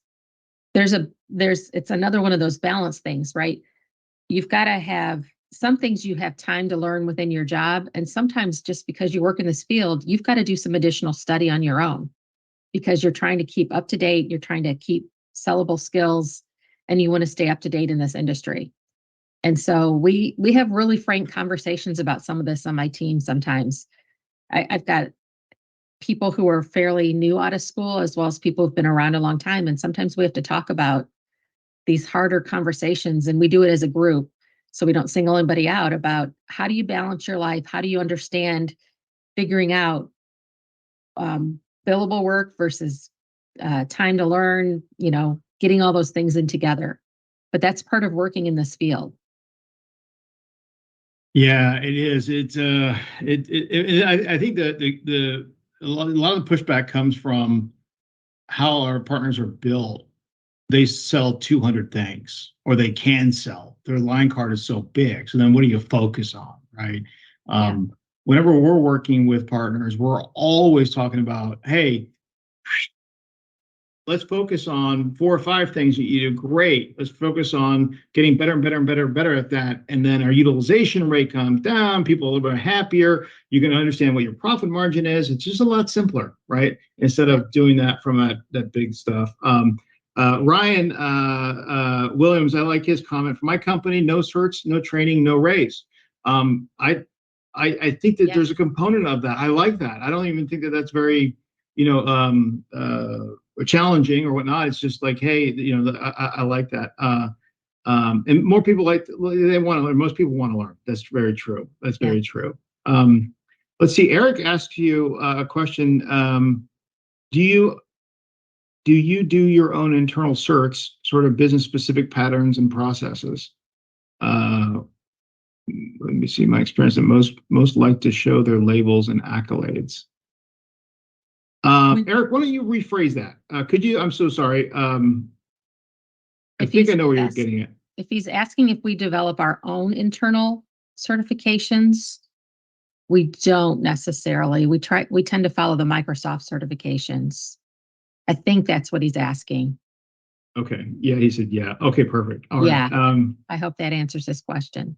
it's another one of those balance things, right? You've got to have some things you have time to learn within your job, and sometimes just because you work in this field, you've got to do some additional study on your own because you're trying to keep up to date, you're trying to keep sellable skills, and you want to stay up to date in this industry. And so we have really frank conversations about some of this on my team sometimes. I've got people who are fairly new out of school, as well as people who've been around a long time. And sometimes we have to talk about these harder conversations, and we do it as a group. So we don't single anybody out about how do you balance your life? How do you understand figuring out billable work versus time to learn, getting all those things in together. But that's part of working in this field. Yeah, it is. I think that a lot of the pushback comes from how our partners are built. They sell 200 things, or they can sell. Their line card is so big. So then what do you focus on, right? Yeah. Whenever we're working with partners, we're always talking about, hey, let's focus on 4 or 5 things that you do great. Let's focus on getting better and better and better and better at that. And then our utilization rate comes down. People are a little bit happier. You can understand what your profit margin is. It's just a lot simpler, right? Instead of doing that from that big stuff. Ryan Williams, I like his comment. For my company, no certs, no training, no raise. I think that there's a component of that. I like that. I don't even think that that's very, challenging or whatnot. It's just like, hey, I like that. And more people they want to learn. Most people want to learn. That's very true. That's very true. Let's see. Eric asked you a question. Do you do your own internal certs, sort of business specific patterns and processes? Let me see. My experience that most like to show their labels and accolades. Eric, why don't you rephrase that? Could you? I'm so sorry. I think I know where you're getting at. If he's asking if we develop our own internal certifications, we don't necessarily. We tend to follow the Microsoft certifications. I think that's what he's asking. Okay. Yeah, he said yeah. Okay, perfect. All right. I hope that answers his question.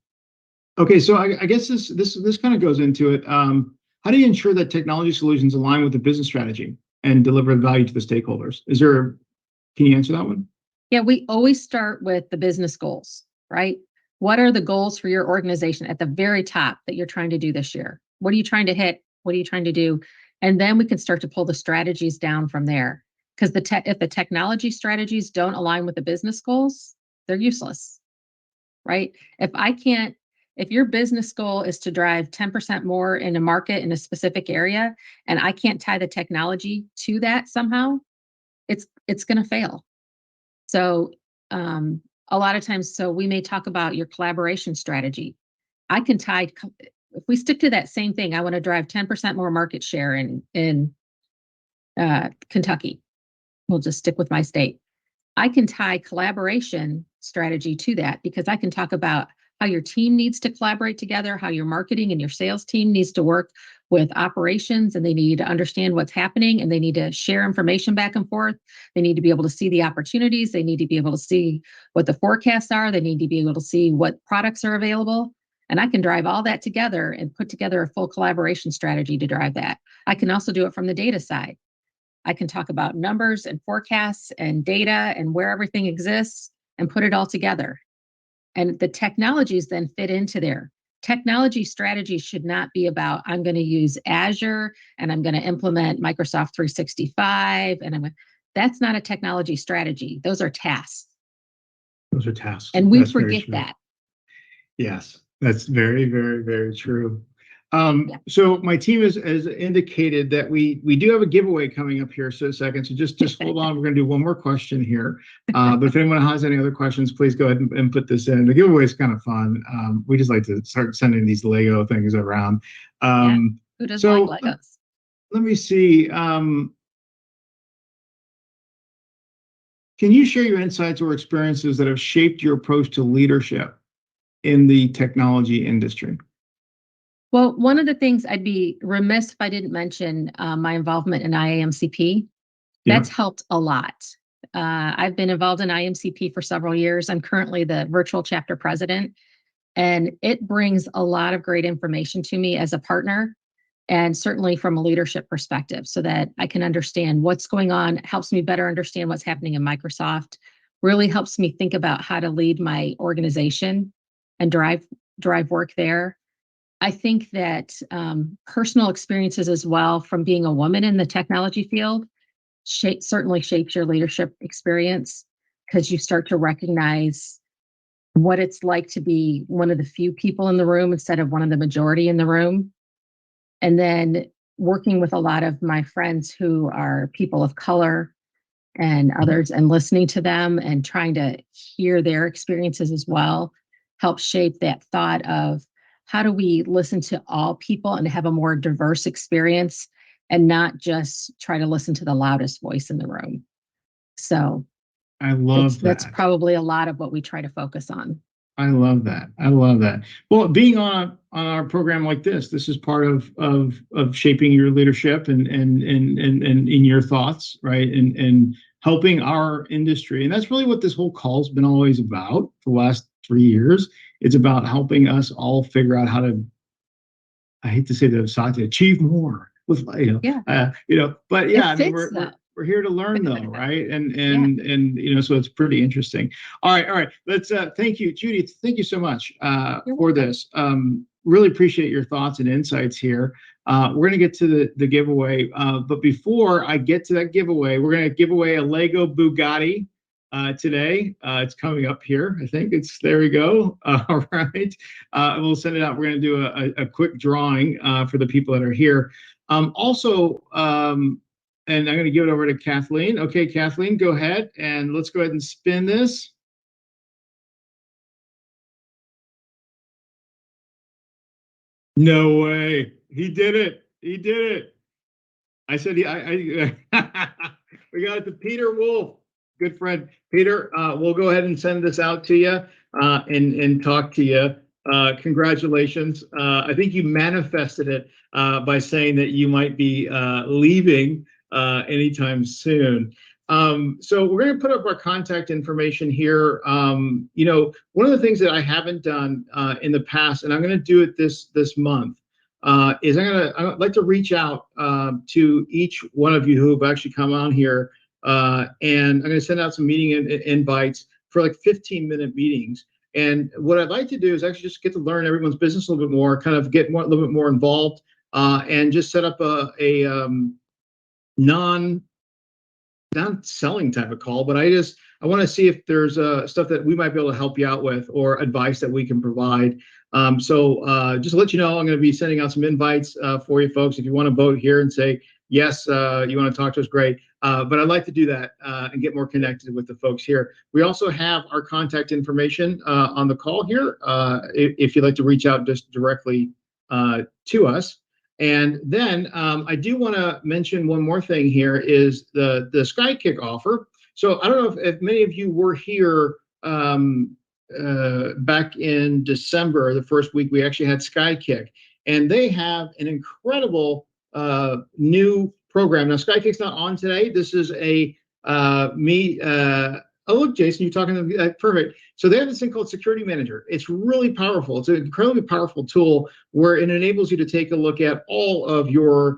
Okay, so I guess this kind of goes into it. How do you ensure that technology solutions align with the business strategy and deliver value to the stakeholders? Can you answer that one? Yeah, we always start with the business goals, right? What are the goals for your organization at the very top that you're trying to do this year? What are you trying to hit? What are you trying to do? And then we can start to pull the strategies down from there. Because if the technology strategies don't align with the business goals, they're useless, right? If your business goal is to drive 10% more in a market in a specific area, and I can't tie the technology to that somehow, it's going to fail. So a lot of times, so we may talk about your collaboration strategy. I can tie, if we stick to that same thing, I want to drive 10% more market share in Kentucky. We'll just stick with my state. I can tie collaboration strategy to that because I can talk about how your team needs to collaborate together, how your marketing and your sales team needs to work with operations, and they need to understand what's happening, and they need to share information back and forth. They need to be able to see the opportunities. They need to be able to see what the forecasts are. They need to be able to see what products are available. And I can drive all that together and put together a full collaboration strategy to drive that. I can also do it from the data side. I can talk about numbers and forecasts and data and where everything exists and put it all together. And the technologies then fit into there. Technology strategy should not be about, I'm going to use Azure and I'm going to implement Microsoft 365. That's not a technology strategy. Those are tasks. Those are tasks. And we That's very forget true. that. Yes, that's very, very, very true. Yeah. So my team has indicated that we do have a giveaway coming up here. So a second. So just hold on. We're going to do one more question here. But if anyone has any other questions, please go ahead and put this in. The giveaway is kind of fun. We just like to start sending these Lego things around. Yeah. Who doesn't So like Legos? let me see. Can you share your insights or experiences that have shaped your approach to leadership in the technology industry? Well, one of the things I'd be remiss if I didn't mention my involvement in IAMCP. That's helped a lot. I've been involved in IMCP for several years. I'm currently the virtual chapter president, and it brings a lot of great information to me as a partner, and certainly from a leadership perspective, so that I can understand what's going on. It helps me better understand what's happening in Microsoft, really helps me think about how to lead my organization and drive work there. I think that personal experiences as well from being a woman in the technology field certainly shapes your leadership experience, because you start to recognize what it's like to be one of the few people in the room instead of one of the majority in the room. And then working with a lot of my friends who are people of color and others, and listening to them and trying to hear their experiences as well, helps shape that thought of how do we listen to all people and have a more diverse experience, and not just try to listen to the loudest voice in the room. So I love that's that. probably a lot of what we try to focus on. I love that. I love that. Well, being on our program like this is part of shaping your leadership and in your thoughts, right? And helping our industry. And that's really what this whole call's been always about for the last 3 years. It's about helping us all figure out how to, I hate to say the Satya, achieve more with, Yeah. but yeah, I It mean, fits though. we're here to learn though, right? Yeah. And so it's pretty interesting. All right. Let's thank you, Judy. Thank you so much for this. Really appreciate your thoughts and insights here. We're gonna get to the giveaway, but before I get to that giveaway, we're gonna give away a Lego Bugatti today. It's coming up here. I think there we go. All right. We'll send it out. We're going to do a quick drawing for the people that are here. Also, and I'm going to give it over to Kathleen. Okay, Kathleen, go ahead and let's go ahead and spin this. No way. He did it. He did it. I said, we got it to Peter Wolf, good friend. Peter, we'll go ahead and send this out to you and talk to you. Congratulations. I think you manifested it by saying that you might be leaving anytime soon. So we're going to put up our contact information here. One of the things that I haven't done in the past, and I'm going to do it this month, is I'd like to reach out to each one of you who have actually come on here, and I'm going to send out some meeting invites for like 15-minute meetings. And what I'd like to do is actually just get to learn everyone's business a little bit more, kind of get a little bit more involved, and just set up a non-selling type of call. But I want to see if there's stuff that we might be able to help you out with, or advice that we can provide. So just to let you know, I'm going to be sending out some invites for you folks. If you want to vote here and say, yes, you want to talk to us, great. But I'd like to do that and get more connected with the folks here. We also have our contact information on the call here if you'd like to reach out just directly to us. And then I do want to mention one more thing here is the SkyKick offer. So I don't know if many of you were here back in December, the first week we actually had SkyKick, and they have an incredible new program. Now SkyKick's not on today. This is oh, look, Jason, you're talking to perfect. So they have this thing called Security Manager. It's really powerful. It's an incredibly powerful tool where it enables you to take a look at all of your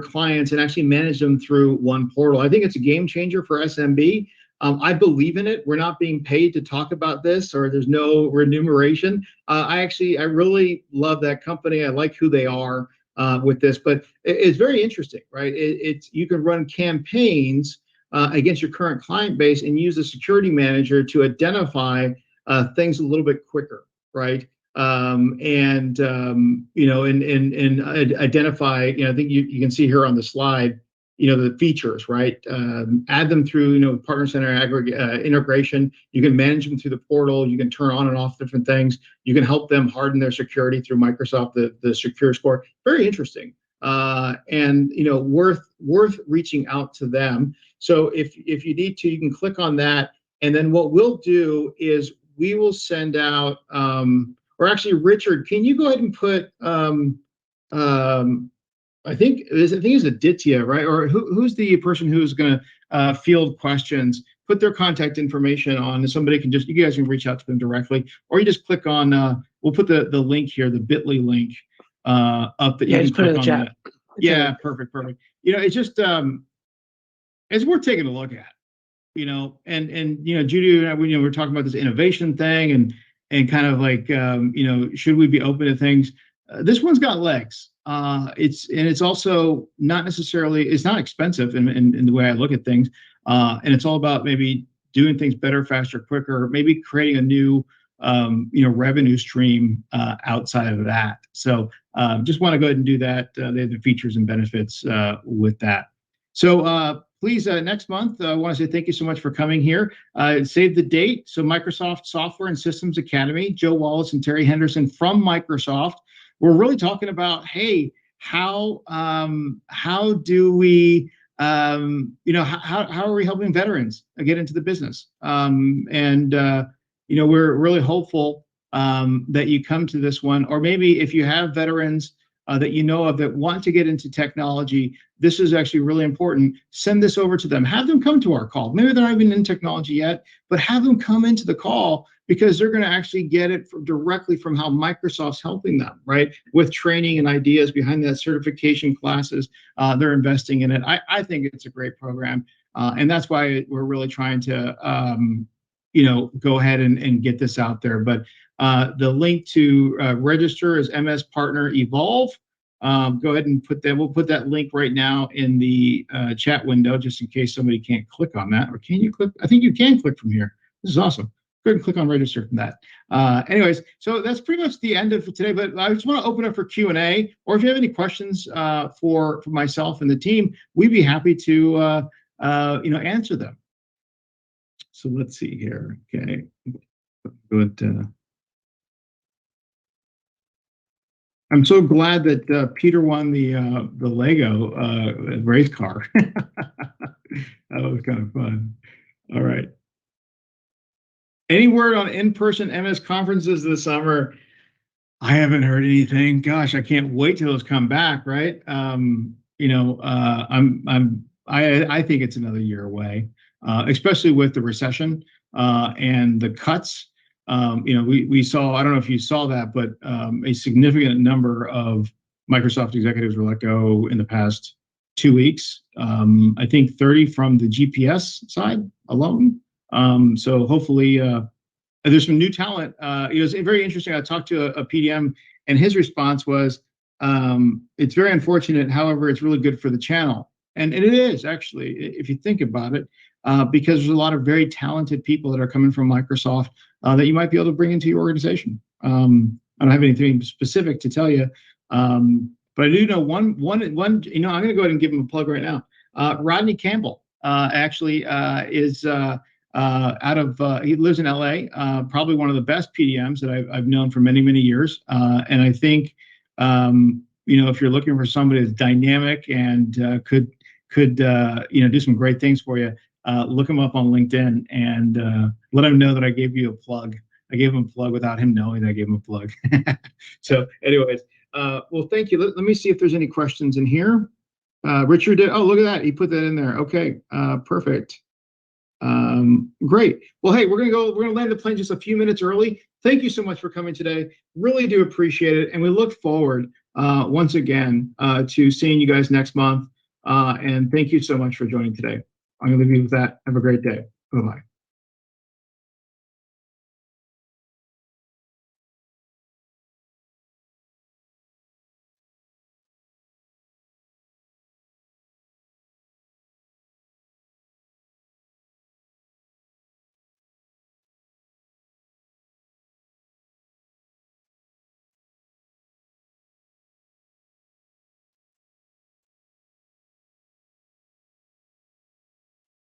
clients and actually manage them through one portal. I think it's a game changer for SMB. I believe in it. We're not being paid to talk about this, or there's no remuneration. I really love that company. I like who they are with this, but it's very interesting, right? You can run campaigns against your current client base and use the security manager to identify things a little bit quicker, right? And identify, I think you can see here on the slide, the features, right? Add them through, Partner Center integration. You can manage them through the portal. You can turn on and off different things. You can help them harden their security through Microsoft, the Secure Score. Very interesting. And worth reaching out to them. So if you need to, you can click on that. And then what we'll do is we will send out, or actually, Richard, can you go ahead and put, I think it's Aditya, right? Or who's the person who's going to field questions? Put their contact information on. Somebody can you guys can reach out to them directly, or you just click on. We'll put the link here, the Bitly link up that you can click on. That. Yeah, perfect. It's just it's worth taking a look at. And Judy and I, we're talking about this innovation thing and kind of like should we be open to things? This one's got legs. It's also not necessarily, it's not expensive in the way I look at things. And it's all about maybe doing things better, faster, quicker, maybe creating a new revenue stream outside of that. So just want to go ahead and do that. They have the features and benefits with that. So please, next month, I want to say thank you so much for coming here. Save the date. So Microsoft Software and Systems Academy, Joe Wallace and Terry Henderson from Microsoft. We're really talking about, hey, how do we, how are we helping veterans get into the business? We're really hopeful that you come to this one, or maybe if you have veterans that you know of that want to get into technology, this is actually really important. Send this over to them. Have them come to our call. Maybe they're not even in technology yet, but have them come into the call because they're going to actually get it directly from how Microsoft's helping them, right? With training and ideas behind that, certification classes, they're investing in it. I think it's a great program. And that's why we're really trying to, go ahead and get this out there. But the link to register is MS Partner Evolve. Go ahead and put that. We'll put that link right now in the chat window, just in case somebody can't click on that. Or can you click? I think you can click from here. This is awesome. Go ahead and click on register from that. Anyways, so that's pretty much the end of today. But I just want to open up for Q&A, or if you have any questions for myself and the team, we'd be happy to answer them. So let's see here. Okay, good. I'm so glad that Peter won the Lego race car. That was kind of fun. All right. Any word on in-person MS conferences this summer? I haven't heard anything. Gosh, I can't wait till those come back. Right? I think it's another year away, especially with the recession and the cuts. We saw, I don't know if you saw that, but a significant number of Microsoft executives were let go in the past 2 weeks. I think 30 from the GPS side alone. So hopefully there's some new talent. It was very interesting. I talked to a PDM and his response was, it's very unfortunate. However, it's really good for the channel. And it is actually, if you think about it, because there's a lot of very talented people that are coming from Microsoft that you might be able to bring into your organization. I don't have anything specific to tell you, but I do know one. I'm going to go ahead and give him a plug right now. Rodney Campbell actually is out of he lives in LA, probably one of the best PDMs that I've known for many, many years. And I think if you're looking for somebody that's dynamic and could do some great things for you, look him up on LinkedIn and let him know that I gave you a plug. I gave him a plug without him knowing that I gave him a plug. So anyways, well, thank you. Let me see if there's any questions in here. Richard did. Oh, look at that. He put that in there. Okay, perfect. Great. Well, hey, we're gonna land the plane just a few minutes early. Thank you so much for coming today. Really do appreciate it. And we look forward once again to seeing you guys next month. And thank you so much for joining today. I'm going to leave you with that. Have a great day. Bye-bye.